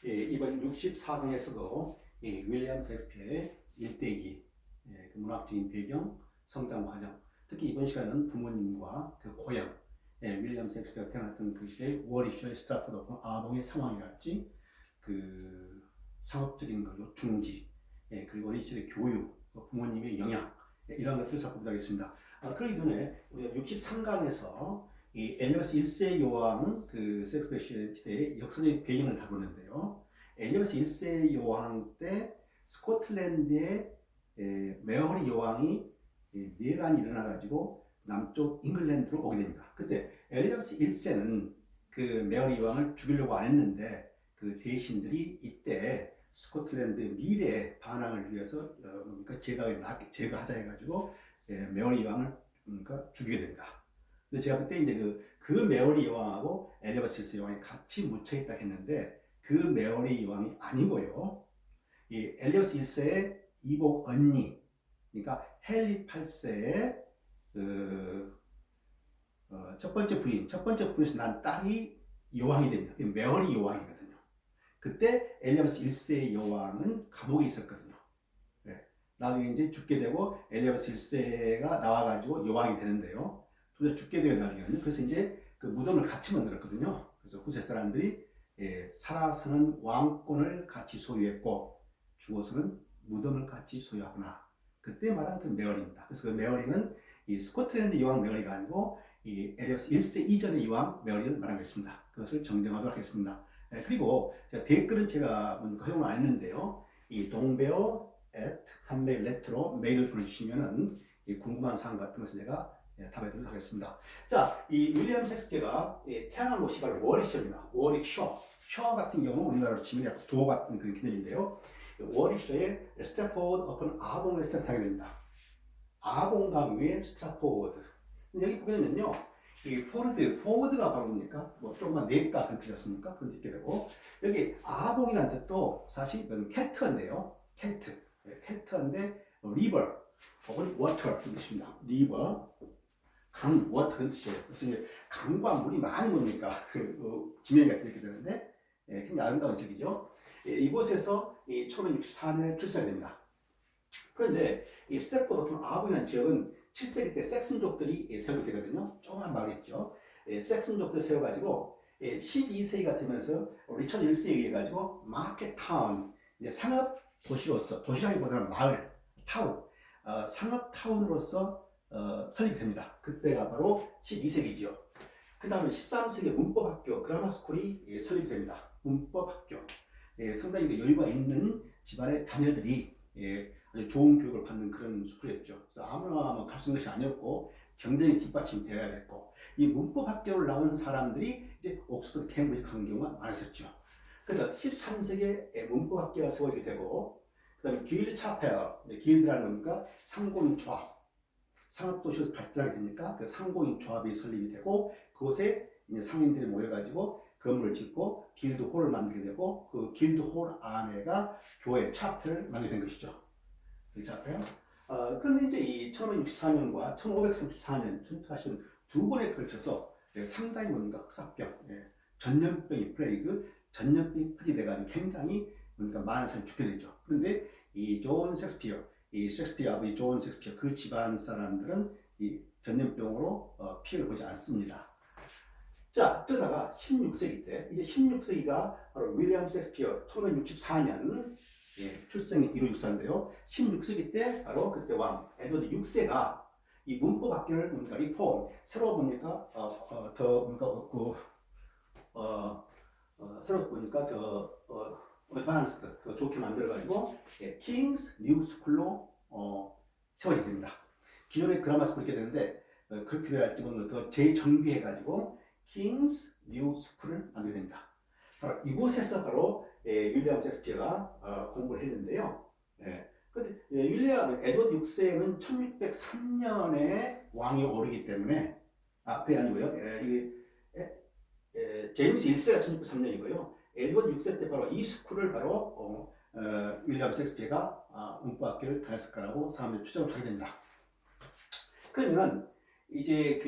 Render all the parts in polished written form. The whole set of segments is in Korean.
이번 64강에서도 윌리엄 셰익스피어의 일대기, 그 문학적인 배경, 성장 과정, 특히 이번 시간은 부모님과 그 고향, 윌리엄 셰익스피어가 태어났던 그 시대의 워릭셔의 스트라포드 아동의 상황이랄지, 그 상업적인 그 중지, 그리고 어린 시절의 교육, 부모님의 영향, 이런 것들을 살펴보도록 하겠습니다. 그러기 전에 우리가 63강에서 이 엘리자베스 1세 여왕 그 셰익스피어 시대의 역사적인 배경을 다루는데요. 엘리자베스 1세 여왕 때 스코틀랜드의 메어리 여왕이 내란이 일어나가지고 남쪽 잉글랜드로 오게 됩니다. 그때 엘리자베스 1세는 그 메어리 여왕을 죽이려고 안 했는데 그 대신들이 이때 스코틀랜드 미래의 반항을 위해서 그러니까 제거하자 해가지고 메어리 여왕을 그러니까 죽이게 됩니다. 근데 제가 그때 이제 그 메어리 여왕하고 엘리자베스 1세 여왕이 같이 묻혀 있다 했는데 그 메어리 여왕이 아니고요. 이 엘리자베스 1세의 이복 언니, 그러니까 헨리 8세의 첫 번째 부인에서 난 딸이 여왕이 됩니다. 메어리 여왕이거든요. 그때 엘리자베스 1세 여왕은 감옥에 있었거든요. 나중에 이제 죽게 되고 엘리자베스 1세가 나와가지고 여왕이 되는데요. 둘 다 죽게 되어 나중에는 그래서 이제 그 무덤을 같이 만들었거든요. 그래서 후세 사람들이 살아서는 왕권을 같이 소유했고 죽어서는 무덤을 같이 소유하구나. 그때 말한 그 메어리입니다. 그래서 그 메어리는 이 스코틀랜드 여왕 메어리가 아니고 이 엘리자베스 1세 이전의 여왕 메어리를 말한 것입니다. 그것을 정정하도록 하겠습니다. 그리고 댓글은 제가 허용을 안 했는데요. 이 동배어 @한메일레터로 메일을 보내주시면은 궁금한 사항 같은 것을 제가 답해드리도록 하겠습니다. 자, 이 윌리엄 셰익스피어가 태어난 곳이 바로 워릭셔입니다. 워릭셔. 셔 같은 경우는 우리나라로 치면 약간 도 같은 그런 개념인데요. 워릭셔의 스트래포드 어폰 아봉을 시작하게 됩니다. 아봉과 위에 스트래포드. 여기 보게 되면요. 이 포워드가 바로 뭡니까? 뭐 조금만 내가 그런 뜻이었습니까? 그런 뜻이 되고 여기 아봉이라는 뜻도 사실 이건 켈트어인데요. 켈트어인데 리버 혹은 워터 그런 뜻입니다. 리버 강, 워터 그런 뜻이에요. 그래서 이제 강과 물이 많이 뭡니까? 지명이 이렇게 되는데 굉장히 아름다운 지역이죠. 이곳에서 1564년에 출생이 됩니다. 그런데 이 스태포드 어폰 아봉이라는 지역은 7세기 때 섹슨족들이 세우되거든요. 조그만 마을이었죠. 섹슨족들 세워가지고 12세기가 되면서 리처드 1세에 해가지고 마켓타운, 이제 상업 도시로서, 도시라기보다는 마을, 타운, 상업 타운으로서 설립됩니다. 그때가 바로 12세기죠. 그 다음에 13세기 문법학교, 그라마스쿨이 설립됩니다. 문법학교. 상당히 여유가 있는 집안의 자녀들이 아주 좋은 교육을 받는 그런 스쿨이었죠. 그래서 아무나 갈 수 있는 것이 아니었고 경쟁이 뒷받침되어야 됐고 이 문법학교를 나온 사람들이 이제 옥스퍼드, 케임브리지 가는 경우가 많았었죠. 그래서 13세기에 문법학교가 세워지게 되고 그 다음에 길드 차펠, 길드라는 겁니까? 상고인 조합, 상업도시로 발전하게 되니까 그 상고인 조합이 설립이 되고 그곳에 이제 상인들이 모여가지고 건물을 짓고 길드홀을 만들게 되고 그 길드홀 안에가 교회 차펠을 만들게 된 것이죠. 길드차펠. 그런데 이제 이 1564년과 1534년 사실은 두 번에 걸쳐서 상당히 뭔가 흑사병, 전염병이 플레이그, 전염병이 퍼지돼가지고 굉장히 그러니까 많은 사람이 죽게 되죠. 그런데 이 존 셰익스피어, 이 셰익스피어 아버지 존 셰익스피어 그 집안 사람들은 이 전염병으로 피해를 보지 않습니다. 자, 그러다가 16세기 때, 이제 16세기가 바로 윌리엄 셰익스피어 1564년 출생이 1564인데요. 16세기 때 바로 그때 왕 에드워드 6세가 이 문법학교를 뭔가 리폼, 새로 보니까 더 뭔가 새로 보니까 더 어드밴스드, 더 좋게 만들어가지고 킹스 뉴 스쿨로 세워지게 됩니다. 기존의 그라마 스쿨 이렇게 되는데 그렇게 돼야 할지 모르는 더 재정비해가지고 킹스 뉴 스쿨을 만들게 됩니다. 바로 이곳에서 바로 윌리엄 셰익스피어가 공부를 했는데요. 근데 윌리엄 에드워드 6세는 1603년에 왕이 오르기 때문에 그게 아니고요. 제임스 1세가 1603년이고요. 에드워드 6세 때 바로 이 스쿨을 바로 윌리엄 셰익스피어가 문법학교를 다녔을 거라고 사람들이 추정을 하게 됩니다. 그러면 이제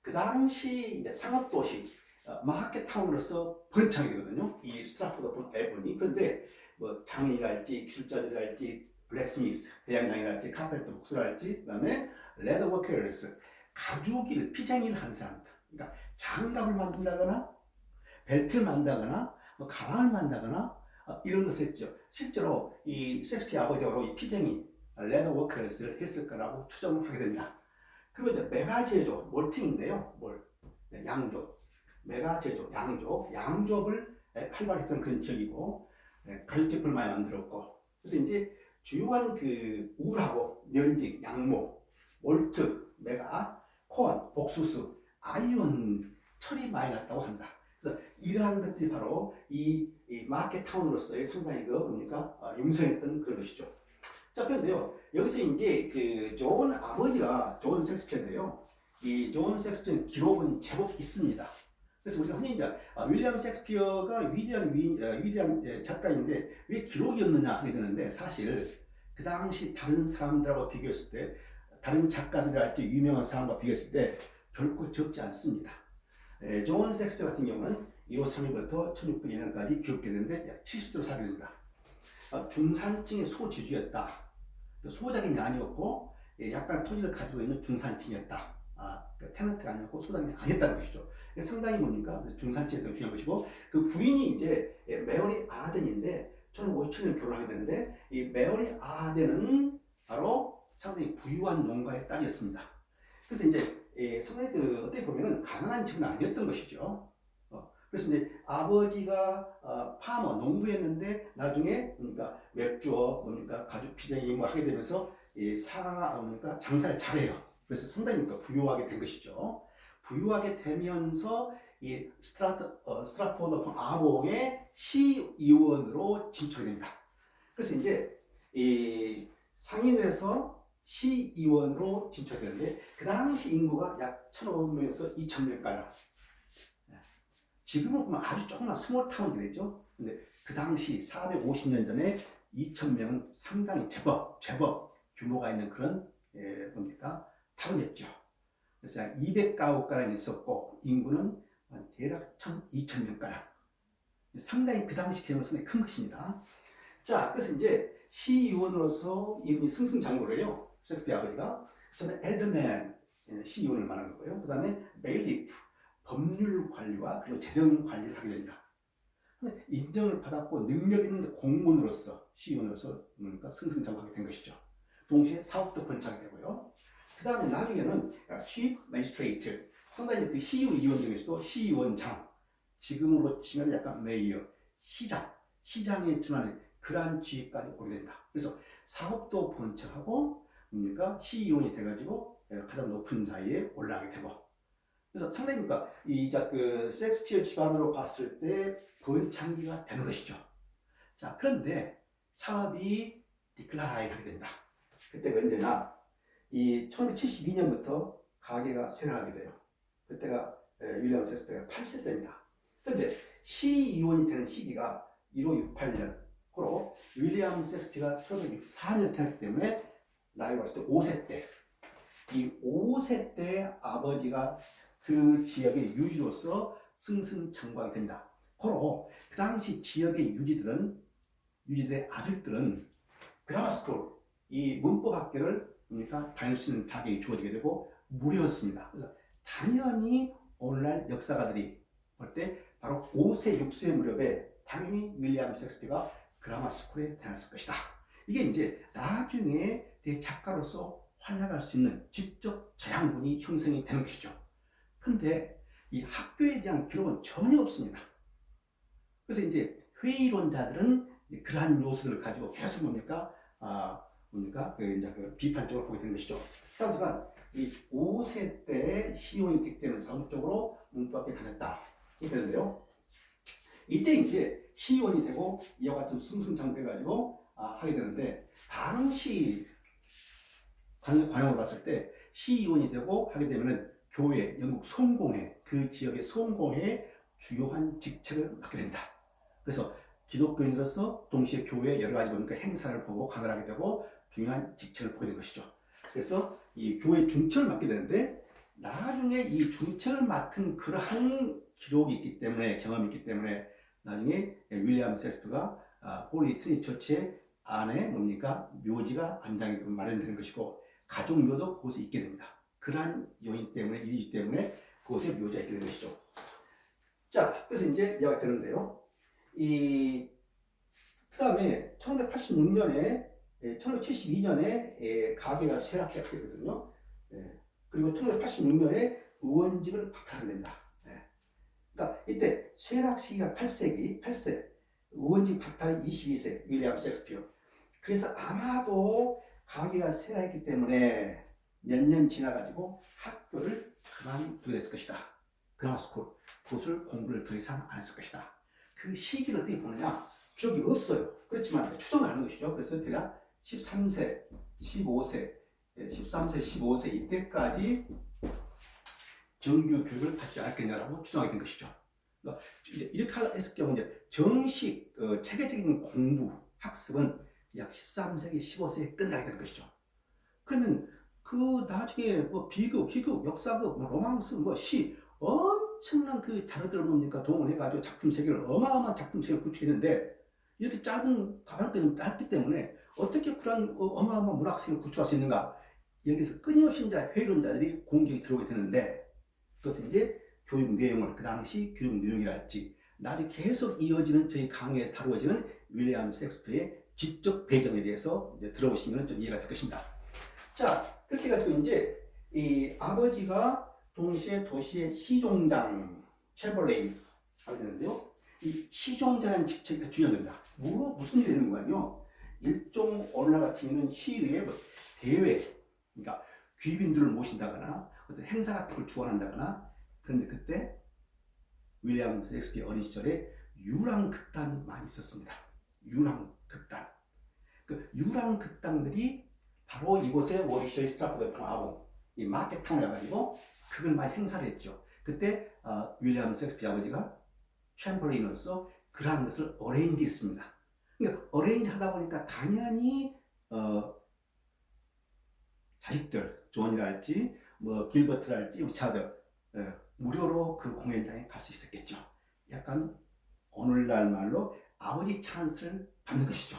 그 당시 이제 상업도시 마켓 타운으로서 번창이 되거든요. 이 스트라포드 온 에본이. 그런데 뭐 장인이랄지 기술자들이랄지 블랙스미스 대양장이랄지 카펜터 목수랄지 그다음에 레더워커스 가죽일 피쟁이를 하는 사람들. 그러니까 장갑을 만든다거나 벨트를 만든다거나 뭐 가방을 만든다거나 이런 것을 했죠. 실제로 이 셰익스피어 아버지가 이 피쟁이 레더워커스를 했을 거라고 추정을 하게 됩니다. 그리고 이제 메가 제조 몰팅인데요. 양조, 메가 제조, 양조업을 활발했던 그런 지역이고 가죽 제품을 많이 만들었고 그래서 이제 주요한 그 우라고 면직, 양모, 몰트, 메가, 콘, 옥수수, 아이온, 철이 많이 났다고 합니다. 그래서 이러한 것들이 바로 이 마켓 타운으로서의 상당히 뭡니까 융성했던 그런 것이죠. 자, 그런데요 여기서 이제 그 존 아버지가 존 셰익스피어인데요. 이 존 셰익스피어 기록은 제법 있습니다. 그래서 우리가 흔히 이제 윌리엄 셰익스피어가 위대한 작가인데 왜 기록이 없느냐 하게 되는데 사실 그 당시 다른 사람들하고 비교했을 때 다른 작가들이랄지 유명한 사람과 비교했을 때 결코 적지 않습니다. 존 셰익스피어 같은 경우는 1호 3일부터 1601년까지 기록되는데 약 70세로 살게 됩니다. 중산층의 소지주였다. 소작이 아니었고 약간 토지를 가지고 있는 중산층이었다. 테넌트가 아니었고 소작이 아니었다는 것이죠. 상당히 뭡니까 중산층이 더 중요한 것이고 그 부인이 이제 메어리 아덴인데 1557년 결혼하게 되는데 이 메어리 아덴은 바로 상당히 부유한 농가의 딸이었습니다. 그래서 이제 상당히 그 어떻게 보면은 가난한 집은 아니었던 것이죠. 그래서 이제 아버지가 파머 농부였는데 나중에 그러니까 맥주업 뭡니까 가죽 피쟁이 뭐 하게 되면서 뭡니까 장사를 잘해요. 그래서 상당히 부유하게 된 것이죠. 부유하게 되면서 이 스트라포드 온 아봉의 시의원으로 진출됩니다. 그래서 이제 이 상인에서 시의원으로 진출되는데 그 당시 인구가 약 1,500명에서 2,000명가량. 지금은 보면 아주 조그만 스몰 타운이 되죠. 근데 그 당시 450년 전에 2,000명은 상당히 제법 규모가 있는 그런 뭡니까 타운이었죠. 그래서 200가구가량 있었고 인구는 대략 2,000명가량. 상당히 그 당시 규모는 상당히 큰 것입니다. 자, 그래서 이제 시의원으로서 이분이 승승장구를 해요. 셰익스피어 아버지가. 처음에 엘더맨 시의원을 말하는 거고요. 그 다음에 베일리프 법률 관리와 그리고 재정 관리를 하게 됩니다. 근데 인정을 받았고 능력 있는 공무원으로서 시의원으로서 그러니까 승승장구하게 된 것이죠. 동시에 사업도 번창이 되고요. 그 다음에 나중에는 chief magistrate 상당히 그 시의원 중에서도 시의원장 지금으로 치면 약간 메이어 시장에 준하는 그러한 지위까지 오게 된다. 그래서 사업도 번창하고 뭡니까 시의원이 돼가지고 가장 높은 자리에 올라가게 되고 그래서 상당히 그러니까 그 셰익스피어 집안으로 봤을 때 번창기가 되는 것이죠. 자, 그런데 사업이 디클라인 하게 된다. 그때가 언제나 이 1972년부터 가계가 쇠퇴하게 돼요. 그때가 윌리엄 셰익스피어가 8세 때입니다. 그런데 시의원이 되는 시기가 1568년으로 윌리엄 셰익스피어가 1964년 태어났기 때문에 나이가 봤을 때 5세 때 이 5세 때 아버지가 그 지역의 유지로서 승승장구하게 됩니다. 고로 그 당시 지역의 유지들의 아들들은 그라마스쿨 이 문법학교를 다닐 수 있는 자격이 주어지게 되고 무료였습니다. 그래서 당연히 오늘날 역사가들이 볼 때 바로 5세, 6세 무렵에 당연히 윌리엄 셰익스피어가 그라마스쿨에 다녔을 것이다. 이게 이제 나중에 작가로서 활약할 수 있는 지적 저양분이 형성이 되는 것이죠. 그런데 이 학교에 대한 기록은 전혀 없습니다. 그래서 이제 회의론자들은 그러한 요소들을 가지고 계속 뭡니까 그 비판적으로 보게 되는 것이죠. 자, 우리가 이 5세 때 시의원이 득되는 사업적으로 문법학교에 다녔다. 이렇게 되는데요. 이때 이제 시의원이 되고 이와 같은 승승장구해가지고 하게 되는데 당시 관용으로 봤을 때 시의원이 되고 하게 되면은 교회, 영국 송공회, 그 지역의 송공회의 주요한 직책을 맡게 됩니다. 그래서 기독교인으로서 동시에 교회 여러 가지 보니까 행사를 보고 관할하게 되고 중요한 직책을 보게 된 것이죠. 그래서 이 교회 중책을 맡게 되는데 나중에 이 중책을 맡은 그러한 기록이 있기 때문에, 경험이 있기 때문에 나중에 윌리엄 셰익스피어가 홀리 트리니티 처치의 안에 뭡니까? 묘지가 안장이 마련되는 것이고 가족묘도 그곳에 있게 됩니다. 그러한 요인 때문에, 이유 때문에 그곳에 묘지가 있게 되는 것이죠. 자, 그래서 이제 이야기가 되는데요. 그 다음에 1986년에 1972년에 가계가 쇠락해 가게 되거든요. 그리고 1986년에 의원직을 박탈하게 됩니다. 그러니까 이때 쇠락 시기가 8세, 의원직 박탈이 22세, 윌리엄 셰익스피어. 그래서 아마도 가계가 쇠락했기 때문에 몇 년 지나가지고 학교를 그만두게 됐을 것이다. 그라마스쿨, 그것을 공부를 더 이상 안 했을 것이다. 그 시기를 어떻게 보느냐? 기록이 없어요. 그렇지만 추정을 하는 것이죠. 그래서 대략 13세, 15세, 15세 이때까지 정규 교육을 받지 않았겠냐라고 추정하게 된 것이죠. 그러니까 이렇게 했을 경우 이제 정식 체계적인 공부, 학습은 약 13세기, 15세기에 끝나게 되는 것이죠. 그러면 그 나중에 뭐 비극, 희극, 역사극, 뭐 로망스, 뭐 시 엄청난 그 자료들을 뭡니까 동원해가지고 작품 세계를 어마어마한 작품 세계를 구축했는데 이렇게 짧은 가방끈이 짧기 때문에 어떻게 그런 어마어마한 문학 세계를 구축할 수 있는가? 여기서 끊임없이 이제 회의론자들이 공격이 들어오게 되는데 그것은 이제 교육 내용을 그 당시 교육 내용이랄지 나중에 계속 이어지는 저희 강의에서 다루어지는 윌리엄 셰익스피어의 지적 배경에 대해서 이제 들어보시면 좀 이해가 될 것입니다. 자, 그렇게 해가지고 이제 이 아버지가 동시에 도시의 시종장 챔버레인 하게 되는데요. 이 시종자라는 직책이 중요한 겁니다. 무슨 일이 되는 거냐면요. 일종 오늘날 같은 경우는 시의회 대회, 그러니까 귀빈들을 모신다거나 어떤 행사 같은 걸 주관한다거나 그런데 그때 윌리엄 셰익스피어 어린 시절에 유랑극단이 많이 있었습니다. 유랑극단. 그 유랑극단들이 바로 이곳에 워리셔의 스트라포드 평화봉, 이 마켓타운을 해가지고 그걸 많이 행사를 했죠. 그때 윌리엄 셰익스피어 아버지가 챔버레인으로서 그러한 것을 어레인지 했습니다. 그러니까 어레인지 하다 보니까 당연히 자식들, 존이랄지 뭐 길버트랄지 리차드 무료로 그 공연장에 갈 수 있었겠죠. 약간 오늘날 말로 아버지 찬스를 받는 것이죠.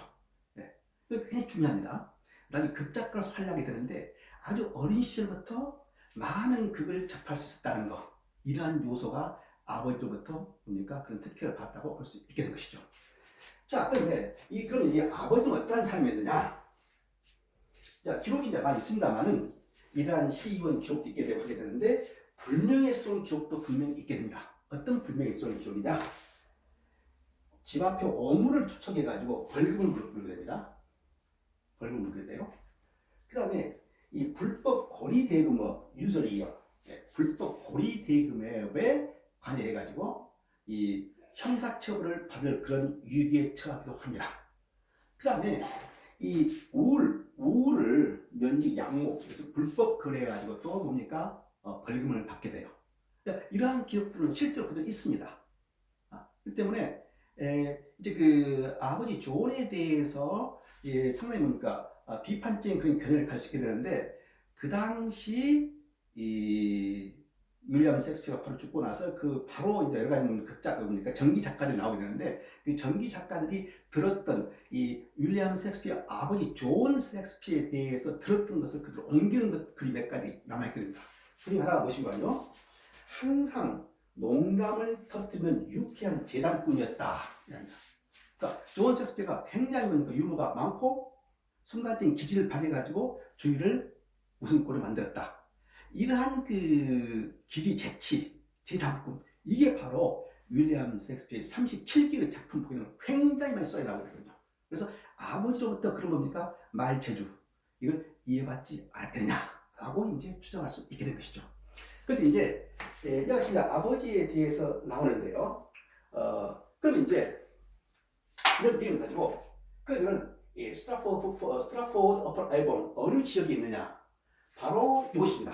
그게 굉장히 중요합니다. 나중에 극작가로서 활약이 되는데 아주 어린 시절부터 많은 극을 접할 수 있었다는 것, 이러한 요소가 아버지로부터 뭡니까 그런 특혜를 받았다고 볼 수 있게 된 것이죠. 자, 그런데 그럼 이 아버지는 어떠한 삶이었느냐? 자, 기록이 이제 많이 있습니다만은 이러한 시의원 기록도 있게 되고 하게 되는데 불명예스러운 기록도 분명히 있게 됩니다. 어떤 불명예스러운 기록이냐? 집 앞에 오물을 투척해가지고 벌금을 물게 됩니다. 벌금을 물게 돼요. 그 다음에 이 불법 고리대금업 유설이요. 불법 고리대금업에 관여해가지고 이 형사처벌을 받을 그런 위기에 처하기도 합니다. 그 다음에 이 우울을 면직 양목, 그래서 불법 거래해가지고 또 뭡니까? 벌금을 받게 돼요. 그러니까 이러한 기록들은 실제로 그대로 있습니다. 그 때문에 이제 그 아버지 존에 대해서 상당히 뭡니까? 비판적인 그런 견해를 갈 수 있게 되는데 그 당시 이 윌리엄 셰익스피어가 바로 죽고 나서 그 바로 이제 여러 가지 극작가입니까 전기 작가들이 나오게 되는데 그 전기 작가들이 들었던 이 윌리엄 셰익스피어 아버지 존 셰익스피어에 대해서 들었던 것을 그대로 옮기는 것 글이 몇 가지 남아있게 됩니다. 그중에 하나가 무엇인가요? 항상 농담을 터뜨리는 유쾌한 재단꾼이었다. 그러니까 존 셰익스피어가 굉장히 유머가 많고 순간적인 기질을 발휘해가지고 주위를 웃음꼴을 만들었다. 이러한 그 기지 재치, 재단꾼, 이게 바로 윌리엄 셰익스피어의 37기의 작품 보면 굉장히 많이 써야 나오거든요. 그래서 아버지로부터 그런 뭡니까? 말재주, 이걸 이해받지 않았느냐라고 이제 추정할 수 있게 된 것이죠. 그래서 이제 역시 아버지에 대해서 나오는데요. 그럼 이제 이런 내용을 가지고 그러면 이 스트라포드 어퍼 앨범 어느 지역에 있느냐? 바로 이곳입니다.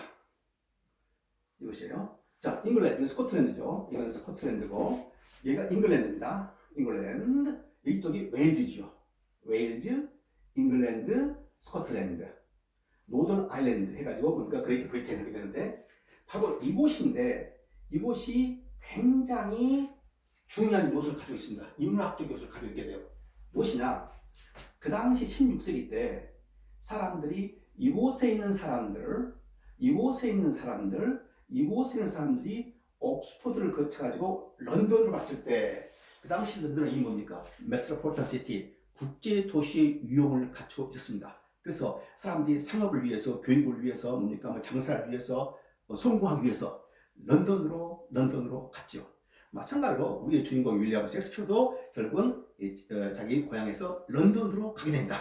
이것이에요. 자, 잉글랜드, 이건 스코틀랜드죠. 이건 스코틀랜드고, 얘가 잉글랜드입니다. 잉글랜드. 이쪽이 웨일즈죠. 웨일즈, 잉글랜드, 스코틀랜드, 노던 아일랜드 해가지고 그러니까 그레이트 브리테인 하게 되는데 바로 이곳인데 이곳이 굉장히 중요한 요소를 가지고 있습니다. 인문학적 요소를 가지고 있게 돼요. 무엇이냐? 그 당시 16세기 때 사람들이 이곳에 있는 사람들이 옥스퍼드를 거쳐가지고 런던으로 갔을 때 그 당시 런던은 이 뭡니까? 메트로폴리탄 시티, 국제 도시의 위용을 갖추고 있었습니다. 그래서 사람들이 상업을 위해서, 교육을 위해서, 뭡니까? 뭐 장사를 위해서, 성공하기 위해서 런던으로 갔죠. 마찬가지로 우리의 주인공 윌리엄 셰익스피어도 결국은 자기 고향에서 런던으로 가게 됩니다.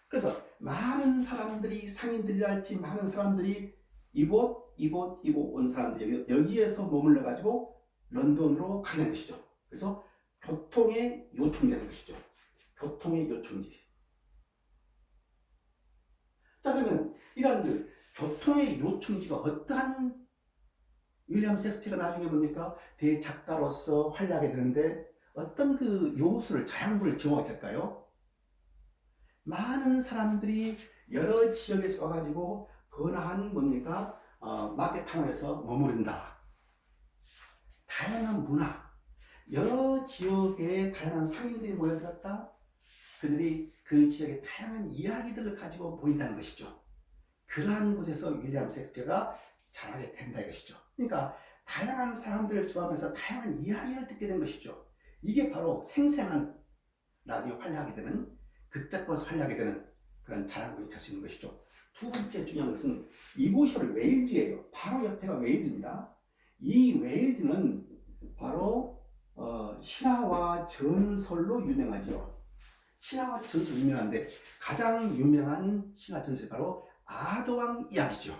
그래서 많은 사람들이, 상인들이랄지 많은 사람들이 이곳 온 사람들이 여기에서 머물러 가지고 런던으로 가게 되는 것이죠. 그래서 교통의 요충이 되는 것이죠. 교통의 요충지. 자, 그러면 이런 교통의 요충지가 어떠한 윌리엄 셰익스피어가 나중에 뭡니까? 대작가로서 활약하게 되는데 어떤 그 요소를, 자양분을 제공하게 될까요? 많은 사람들이 여러 지역에서 와가지고 번화한 뭡니까? 마켓타운에서 머무른다. 다양한 문화, 여러 지역의 다양한 상인들이 모여들었다. 그들이 그 지역의 다양한 이야기들을 가지고 보인다는 것이죠. 그러한 곳에서 윌리엄 셰익스피어가 자라게 된다 이것이죠. 그러니까 다양한 사람들을 좋아하면서 다양한 이야기를 듣게 된 것이죠. 이게 바로 생생한 나중에 활약하게 되는, 극작가로서 활약하게 되는 그런 자양분이 될 수 있는 것이죠. 두 번째 중요한 것은 이곳이 바로 웨일즈예요. 바로 옆에가 웨일즈입니다. 이 웨일즈는 바로 신화와 전설로 유명하죠. 신화와 전설 유명한데 가장 유명한 신화 전설이 바로 아더왕 이야기죠.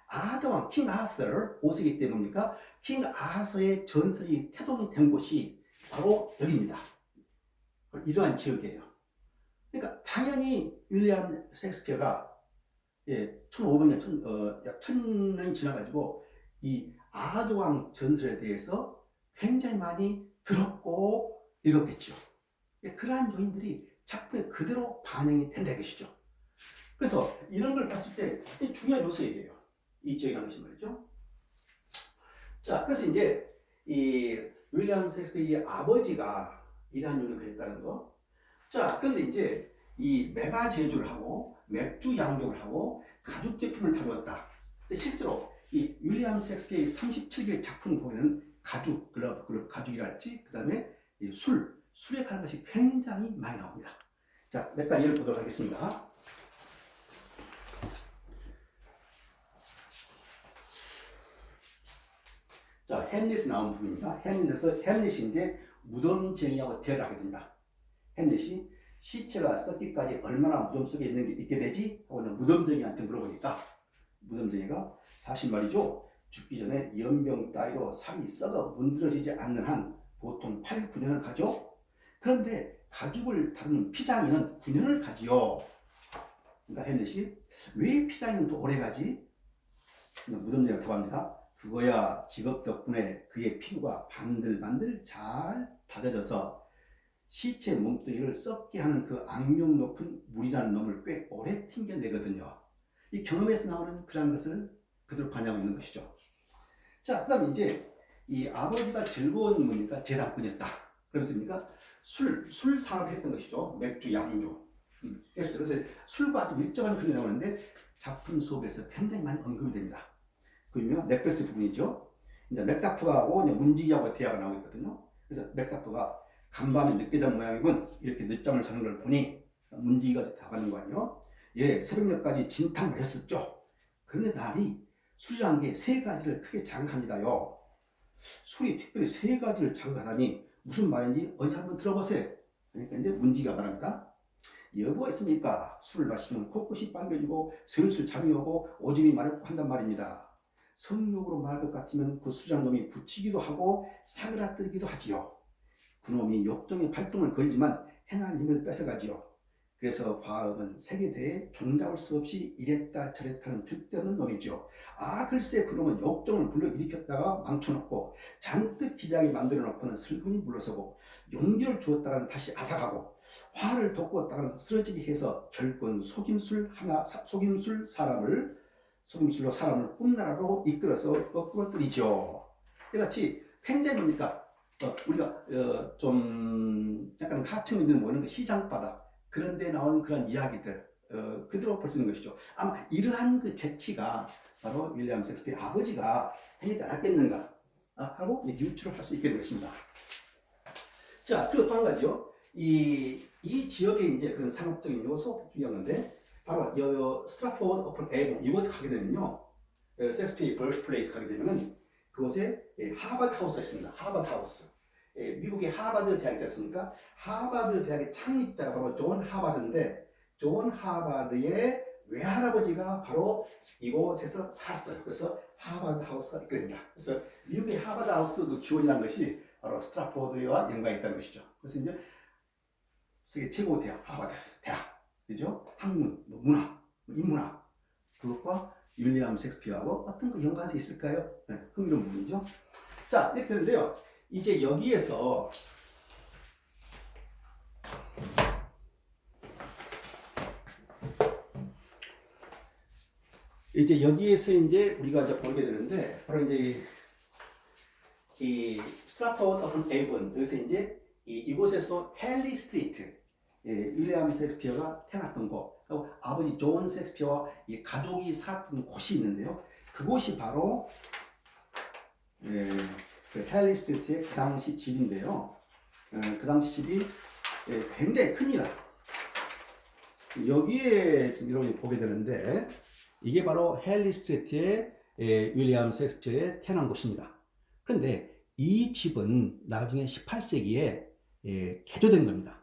아더왕, 킹 아서 5세기 때 뭡니까? 킹 아서의 전설이 태동이 된 곳이 바로 여기입니다. 이러한 지역이에요. 그러니까 당연히 윌리엄 셰익스피어가 1500년, 약 1000년이 지나가지고 이 아더왕 전설에 대해서 굉장히 많이 들었고 읽었겠죠. 그러한 요인들이 작품에 그대로 반영이 된다는 것이죠. 그래서 이런 걸 봤을 때 중요한 요소예요. 이 지역이라는 것이 말이죠. 자, 그래서 이제 이 윌리엄 셰익스피어의 아버지가 이러한 요인을 가졌다는 거. 자, 그런데 이제 이 메가 제조를 하고 맥주 양조를 하고 가죽 제품을 다루었다. 근데 실제로 이 윌리엄 셰익스피어의 37개의 작품을 보면 가죽, 가죽이랄지, 그 다음에 술에 관한 것이 굉장히 많이 나옵니다. 자, 몇 가지 예를 보도록 하겠습니다. 자, 햄릿이 나온 부분입니다. 햄릿이 이제 무덤쟁이하고 대화를 하게 됩니다. 햄릿이 시체가 썩기까지 얼마나 무덤 속에 있게 되지? 하고 무덤쟁이한테 물어보니까 무덤쟁이가 사실 말이죠. 죽기 전에 연병 따위로 살이 썩어 문드러지지 않는 한 보통 8, 9년을 가죠. 그런데 가죽을 다루는 피장이는 9년을 가지요. 그러니까 햄릿이 왜 피장이는 더 오래 가지? 무덤쟁이가 대답합니다. 그거야 직업 덕분에 그의 피부가 반들반들 잘 다져져서 시체 몸뚱이를 썩게 하는 그 악명 높은 물이라는 놈을 꽤 오래 튕겨내거든요. 이 경험에서 나오는 그런 것을 그대로 반영하고 있는 것이죠. 자, 그 다음에 이제 이 아버지가 즐거운 뭡니까? 재단꾼이었다. 그러면서입니까? 술 산업을 했던 것이죠. 맥주, 양주. 그래서 술과 아주 밀접한 그림이 나오는데 작품 속에서 굉장히 많이 언급이 됩니다. 그 유명한 맥베스 부분이죠. 이제 맥다프하고 문지기하고 대화가 나오고 있거든요. 그래서 맥다프가 간밤에 늦게 잔 모양이군. 이렇게 늦잠을 자는 걸 보니 문지기가 대답하는 거 아니에요? 예, 새벽녘까지 진탕 마셨었죠. 그런데 날이 술이라는 게 세 가지를 크게 자극합니다요. 술이 특별히 세 가지를 자극하다니 무슨 말인지 어디 한번 들어보세요. 그러니까 이제 문지기가 말합니다. 여부가 있습니까? 술을 마시면 코끝이 빨개지고 슬슬 잠이 오고 오줌이 마렵고 한단 말입니다. 성욕으로 말할 것 같으면 그 술이란 놈이 붙이기도 하고 사그라들기도 하지요. 그놈이 욕정의 발동을 걸지만 행할 힘을 뺏어가지요. 그래서 과업은 세계대에 종잡을 수 없이 이랬다 저랬다는 줏대없는 놈이죠. 아, 글쎄 그놈은 욕정을 불러일으켰다가 망쳐놓고 잔뜩 기대하게 만들어놓고는 슬그머니 물러서고 용기를 주었다가는 다시 아삭하고 화를 돋구었다가는 쓰러지게 해서 결국은 속임술로 사람을 꿈나라로 이끌어서 거꾸로 뜨리죠. 이같이 굉장히 뭡니까? 우리가 좀 약간 하층민들은 모르는 그 시장바닥 그런 데 나오는 그런 이야기들 그대로 볼 수 있는 것이죠. 아마 이러한 그 재치가 바로 윌리엄 셰익스피어 아버지가 행하지 않았겠는가 하고 유추를 할 수 있게 된 것입니다. 자, 그리고 또 한 가지요. 이 지역의 이제 그런 상업적인 요소 중요한데 바로 스트라포드 어폰 에이본 이곳에 가게 되면요. 셰익스피어 버스플레이스 가게 되면은 그곳에 하버드 하우스가 있습니다. 하버드 하우스. 미국의 하버드 대학이 있지 않습니까? 하버드 대학의 창립자가 바로 존 하버드인데 존 하버드의 외할아버지가 바로 이곳에서 살았어요. 그래서 하버드 하우스가 있게 됩니다. 그래서 미국의 하버드 하우스 그 기원이라는 것이 바로 스트라포드와 연관이 있다는 것이죠. 그래서 이제 세계 최고 대학 하버드 대학, 그죠? 학문, 문화, 인문학 그것과 윌리엄 셰익스피어하고 어떤 그 연관성이 있을까요? 네, 흥미로운 부분이죠. 자, 이렇게 되는데요. 이제 여기에서 이제 우리가 이제 보게 되는데 바로 이제 이 스트라포드 어폰 에이본 여기서 이제 이곳에서 헨리 스트리트 윌리엄 셰익스피어가 태어났던 곳 그리고 아버지 존 셰익스피어와 이 가족이 살았던 곳이 있는데요. 그곳이 바로 그 헨리 스트리트의 그 당시 집인데요. 그 당시 집이 굉장히 큽니다. 여기에 지금 여러분이 보게 되는데 이게 바로 헨리 스트리트의 윌리엄 셰익스피어의 태어난 곳입니다. 그런데 이 집은 나중에 18세기에 개조된 겁니다.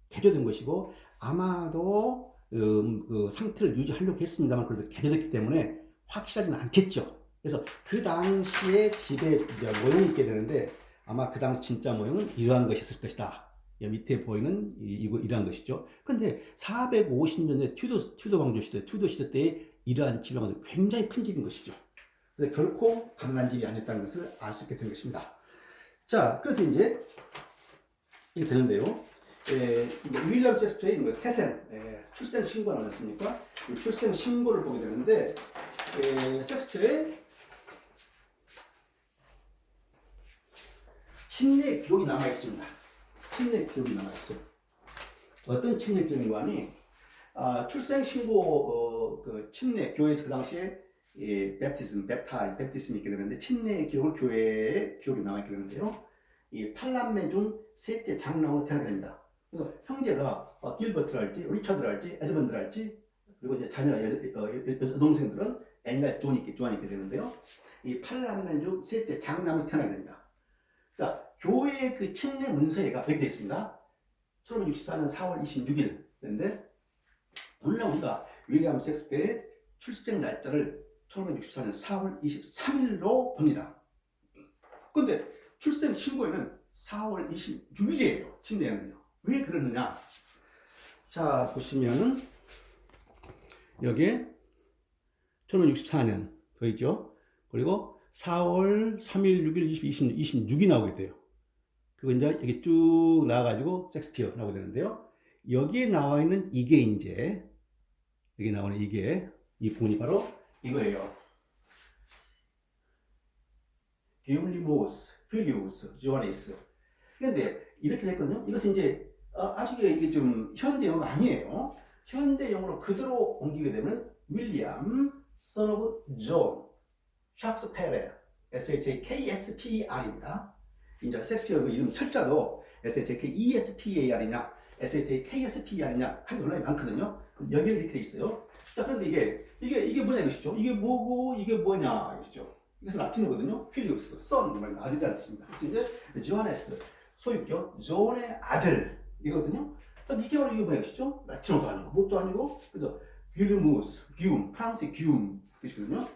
개조된 것이고 아마도 그 상태를 유지하려고 했습니다만 그래도 개조됐기 때문에 확실하지는 않겠죠. 그래서 그 당시에 집의 모형이 있게 되는데 아마 그 당시 진짜 모형은 이러한 것이었을 것이다. 밑에 보이는 이러한 것이죠. 그런데 450년대 튜더 왕조 시대, 튜더 시대 때의 이러한 집은 굉장히 큰 집인 것이죠. 그래서 결코 가난한 집이 아니었다는 것을 알 수 있게 된 것입니다. 자, 그래서 이제 이렇게 되는데요. 윌리엄 셰익스피어의 태생, 출생 신고가 나왔습니까? 출생 신고를 보게 되는데 셰익스피어의 침례 기록이 남아 있습니다. 침례 기록이 남아 있어요. 어떤 침례 기록인가니 출생 신고 그 침례 교회에서 그 당시에 베프티즘이 있게 되는데 침례 기록을 교회에 기록이 남아 있게 되는데요. 이 8남매 중 셋째 장남으로 태어나게 됩니다. 그래서 형제가 길버트를 할지 리처드를 할지 에드먼드를 할지 그리고 이제 자녀 여동생들은 애니가 존이 있게 되는데요. 이 8남매 중 셋째 장남이 태어나게 됩니다. 자, 교회의 그 침례 문서에가 이렇게 되어 있습니다. 1564년 4월 26일인데 오늘날 우리가 윌리엄 셰익스피어의 출생 날짜를 1564년 4월 23일로 봅니다. 그런데 출생 신고에는 4월 26일이에요. 침례에는요. 왜 그러느냐? 자, 보시면은 여기에 1564년 보이죠? 그리고 4월 3일, 6일, 26이 나오게 돼요. 그리고 이제 여기 쭉 나와가지고 셰익스피어 나오게 되는데요. 여기에 나와 있는 이게 이제 여기 나오는 이게 이 부분이 바로 이거예요. 디움리모스, 필리우스, 조아네스. 그런데 이렇게 됐거든요. 이것은 이제 아직 이게 좀 현대용 아니에요. 현대용으로 그대로 옮기게 되면 윌리엄, son of John, 샥스페레, SHAKSPER입니다. 이제 셰익스피어 그 이름 철자도 SHAKESPER이냐, SHAKSPER이냐 하는 논란이 많거든요. 여기에 이렇게 돼 있어요. 자, 그런데 이게 뭐냐 이것이죠. 이게 뭐고 이게 뭐냐 이것이죠. 이것은 라틴어거든요. 필리우스, 선, 아들이라는 뜻입니다. 그래서 이제 조하네스, 소유격, 존의 아들이거든요. 이게 바로 이게 뭐냐 이것이죠. 라틴어도 아니고 뭣도 아니고 그래서 귤무스, 기움, 프랑스의 기움 뜻이거든요.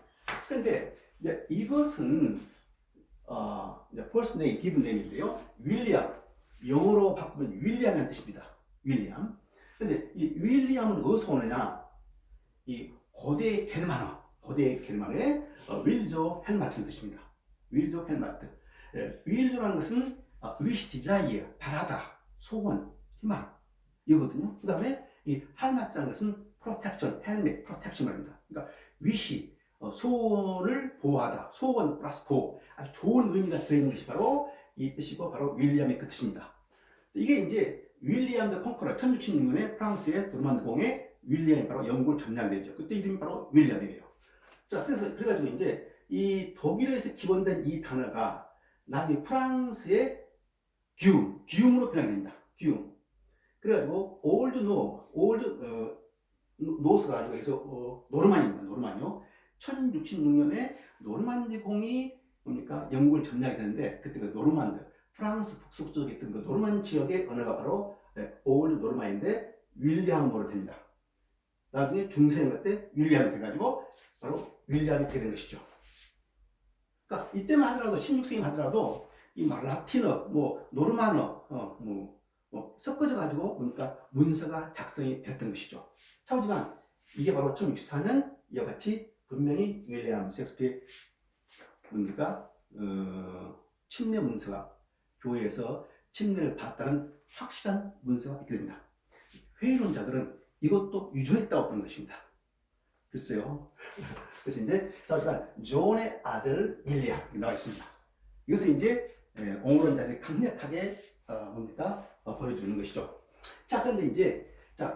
그런데 이제 이것은 이제 first name, given name인데요. 윌리엄, 영어로 바꾸면 윌리엄이라는 뜻입니다. 윌리엄. 근데 이 윌리엄은 어디서 오느냐? 이 고대 게르만어의 윌조 헬마트는 뜻입니다. 윌조 헬마트. 윌조라는 것은 wish, desire, 바라다, 소원, 희망 이거거든요. 그 다음에 이 헬마트라는 것은 protection, 헬멧, protection 말입니다. 그러니까 wish, 소원을 보호하다. 소원 플러스 보호. 아주 좋은 의미가 들어있는 것이 바로 이 뜻이고 바로 윌리엄의 그 뜻입니다. 이게 이제 윌리엄 더 컨커러 1616년에 프랑스의 노르만드 공에 윌리엄이 바로 영국을 점령하게 되죠. 그때 이름이 바로 윌리엄이에요. 자, 그래가지고 이제 이 독일에서 기원된 이 단어가 나중에 프랑스의 기움으로 변형됩니다. 기움. 그래가지고 노스가 아니고 여기서 노르만입니다. 노르만요. 1066년에 노르만디 공이 뭡니까? 영국을 점령하게 되는데 그때 그 노르만드 프랑스 북서쪽에 있던 그 노르만 지역의 언어가 바로 올드 노르만인데 윌리엄으로 됩니다. 나중에 중세년 때 윌리엄이 돼가지고 바로 윌리엄이 되는 것이죠. 그러니까 이때만 하더라도 16세기만 하더라도 이 라틴어, 노르만어, 섞어져 가지고 그러니까 문서가 작성이 됐던 것이죠. 하지만 이게 바로 1064년 이와 같이 분명히 윌리엄 셰익스피어 뭡니까? 침례 문서가 교회에서 침례를 받았다는 확실한 문서가 있게 됩니다. 회의론자들은 이것도 유조했다고 보는 것입니다. 글쎄요. 그래서 이제 존의 아들 윌리엄 나와 있습니다. 이것을 이제 옹호론자들이 강력하게 보여주는 것이죠. 자, 그런데 이제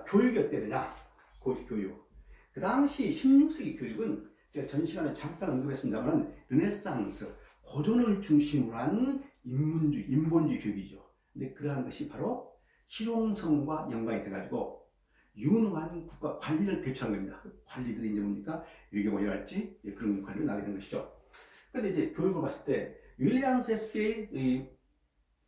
교육이 어떻게 되냐? 교육. 그 당시 16세기 교육은 제가 전 시간에 잠깐 언급했습니다만 르네상스, 고전을 중심으로 한 인본주의 교육이죠. 근데 그러한 것이 바로 실용성과 연관이 돼가지고 유능한 국가 관리를 배출한 겁니다. 관리들이 이제 뭡니까? 외교관이랄지 그런 관리를 나게 된 것이죠. 그런데 이제 교육을 봤을 때 윌리엄 셰익스피어의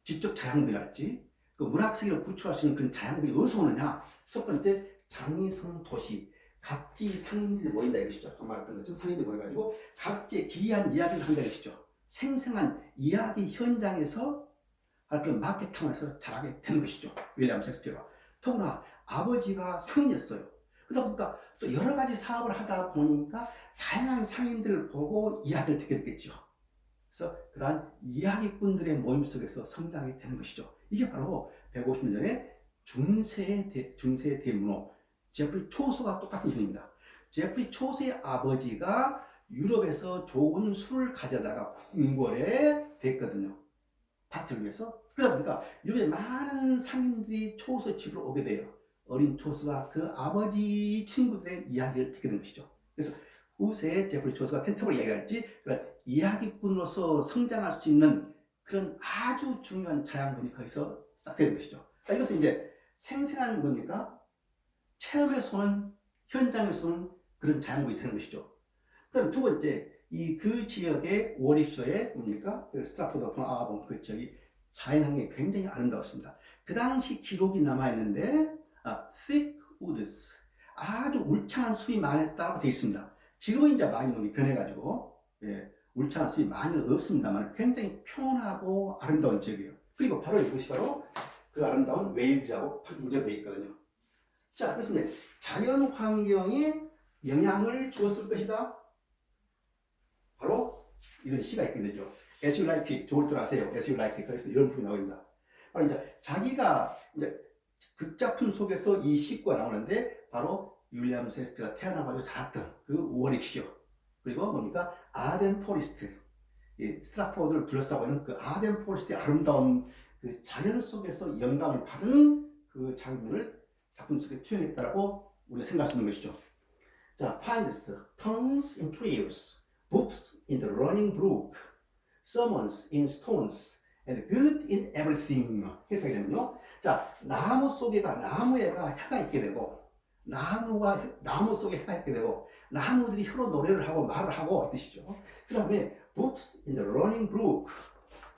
지적 자양분이랄지 그 문학세계를 구축할 수 있는 그런 자양분이 어디서 오느냐? 첫 번째 장의성 도시, 각지 상인들이 모인다 이것이죠. 아까 말했던 것처럼 상인들이 모여가지고 각지의 기이한 이야기를 한다 이것이죠. 생생한 이야기 현장에서 그런 마케팅에서 자라게 되는 것이죠. 윌리엄 셰익스피어가. 더구나 아버지가 상인이었어요. 그러다 보니까 또 여러 가지 사업을 하다 보니까 다양한 상인들을 보고 이야기를 듣게 됐겠죠. 그래서 그러한 이야기꾼들의 모임 속에서 성장이 되는 것이죠. 이게 바로 150년 전에 중세의 대문호 제프리 초소가 똑같은 형입니다. 제프리 초소의 아버지가 유럽에서 좋은 술을 가져다가 궁궐에 됐거든요. 파티를 위해서. 그러다 보니까 유럽에 많은 상인들이 초소의 집으로 오게 돼요. 어린 초소가 그 아버지 친구들의 이야기를 듣게 된 것이죠. 그래서 후세에 제프리 초소가 캔터버리 이야기할지 그런 이야기꾼으로서 성장할 수 있는 그런 아주 중요한 자양분이 거기서 싹트는 것이죠. 그러니까 이것은 이제 생생한 뭡니까? 체험에서 오는 현장에서 오는 그런 자양분이 되는 것이죠. 그다음 두 번째, 그 지역의 워릭셔의 뭡니까? 그 스트라포드 어폰 아본 그 지역이 자연환경이 굉장히 아름다웠습니다. 그 당시 기록이 남아있는데 thick woods, 아주 울창한 숲이 많았다고 되어 있습니다. 지금은 이제 많이 변해가지고 울창한 숲이 많이 없습니다만 굉장히 평온하고 아름다운 지역이에요. 그리고 바로 이것이 바로 그 아름다운 웨일즈하고 인접되어 있거든요. 자, 그래서 자연 환경에 영향을 주었을 것이다. 바로 이런 시가 있게 되죠. As you like it, 좋을 줄 아세요. As you like it. 그래서 이런 부분이 나옵니다. 바로 이제 자기가 이제 극작품 속에서 이 시가 나오는데 바로 윌리엄 셰익스피어가 태어나가지고 자랐던 그 워릭셔, 그리고 뭡니까? 아덴 포리스트, 스트라포드를 둘러싸고 있는 그 아덴 포리스트의 아름다운 그 자연 속에서 영감을 받은 그 장면을 작품 속에 투영했다라고 우리가 생각할 수 있는 것이죠. 자, finds tongues in trees, books in the running brook, sermons in stones, and good in everything. 해석이 되면요. 자, 나무 속에가 나무에가 혀가 있게 되고, 나무 속에 혀가 있게 되고, 나무들이 혀로 노래를 하고 말을 하고 이 뜻이죠. 그 다음에 books in the running brook,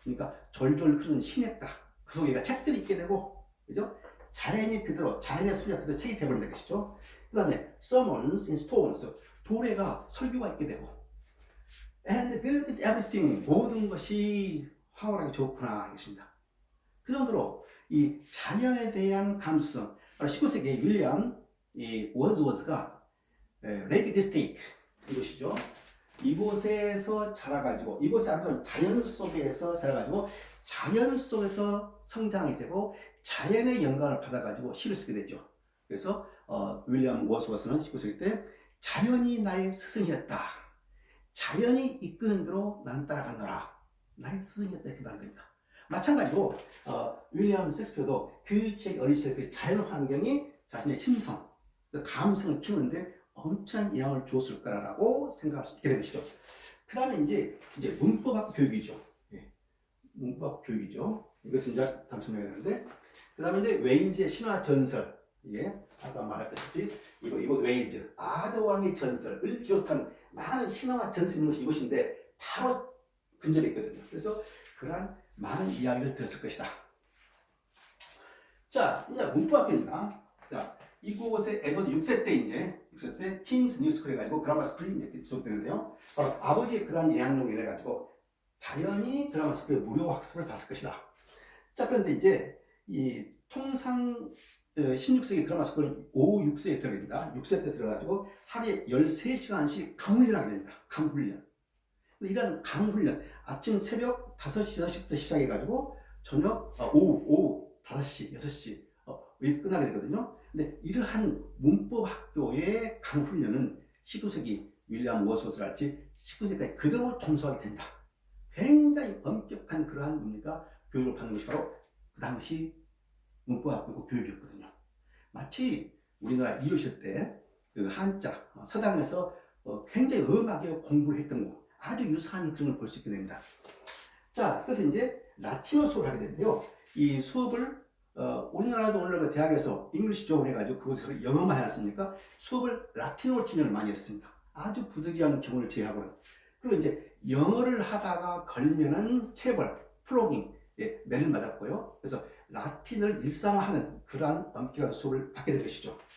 그러니까 졸졸 흐르는 시냇가, 그 속에가 책들이 있게 되고, 그죠? 자연이 그대로, 자연의 소리가 그대로 책이 되어버린다 것이죠. 그 다음에 sermons in stones, 돌에가 설교가 있게 되고, and good in everything, 모든 것이 황홀하게 좋구나 하겠습니다. 그 정도로 이 자연에 대한 감수성, 바로 19세기 윌리엄 월즈워스가 레이크 디스트릭 이곳이죠. 이곳에서 자라가지고, 이곳에 아름다운 자연 속에서 자라가지고 자연 속에서 성장이 되고 자연의 영감을 받아가지고 시를 쓰게 되죠. 그래서 윌리엄 월즈워스는 19세기 때 자연이 나의 스승이었다. 자연이 이끄는 대로 나는 따라간노라. 나의 스승이었다 이렇게 말합니다. 마찬가지로 윌리엄 셰익스피어도 그 책 어린 시절 그 자연 환경이 자신의 심성, 그 감성을 키우는데 엄청난 영향을 주었을 거라고 생각할 수 있게 된 것이죠. 그 다음에 이제 문법학 교육이죠. 예. 문법 교육이죠. 이것은 이제 다음 설명해야 되는데, 그 다음에 이제 웨인즈의 신화 전설, 예, 아까 말했듯이 이거 웨인즈 아드왕의 전설을 비롯한 많은 신화와 전설이 있는 것이 이것인데 바로 근절에 있거든요. 그래서 그러한 많은 이야기를 들었을 것이다. 자, 이제 문법학교입니다. 자, 이곳에 에드워드 6세 때 킹스 뉴스쿨 해가지고 그라마 스쿨이 이제 지속되는데요. 바로 아버지의 그러한 예약론을 인해 가지고 자연히 그라마 스쿨의 무료 학습을 받을 것이다. 자, 그런데 이제 이 통상 16세기 그라마 스쿨은 5, 6세에 들어갑니다. 6세 때 들어가지고 하루에 13시간씩 강훈련을 하게 됩니다. 강훈련. 이런 강훈련, 아침 새벽 5시, 6시부터 시작해가지고 저녁 오후 5시, 6시 이렇게 끝나게 되거든요. 근데 이러한 문법학교의 강훈련은 19세기 윌리엄 워스워스랄지 19세기까지 그대로 종소하게 됩니다. 굉장히 엄격한 그러한 뭡니까? 교육을 받는 것이 바로 그 당시 문법학교 교육이었거든요. 마치 우리나라 이효실 때 그 한자 서당에서 굉장히 엄하게 공부를 했던 거 아주 유사한 그런 걸 볼 수 있게 됩니다. 자, 그래서 이제 라틴어 수업을 하게 되는데요. 이 수업을 우리나라도 오늘 대학에서 잉글리시 조업을 해가지고 그것을 영어만 해놨으니까 수업을 라틴어로 진행을 많이 했습니다. 아주 부득이한 경우를 제외하고요. 그리고 이제 영어를 하다가 걸리면은 체벌, 플로깅, 매를 맞았고요. 그래서 라틴을 일상화하는 그러한 엄격한 수업을 받게 될 것이죠.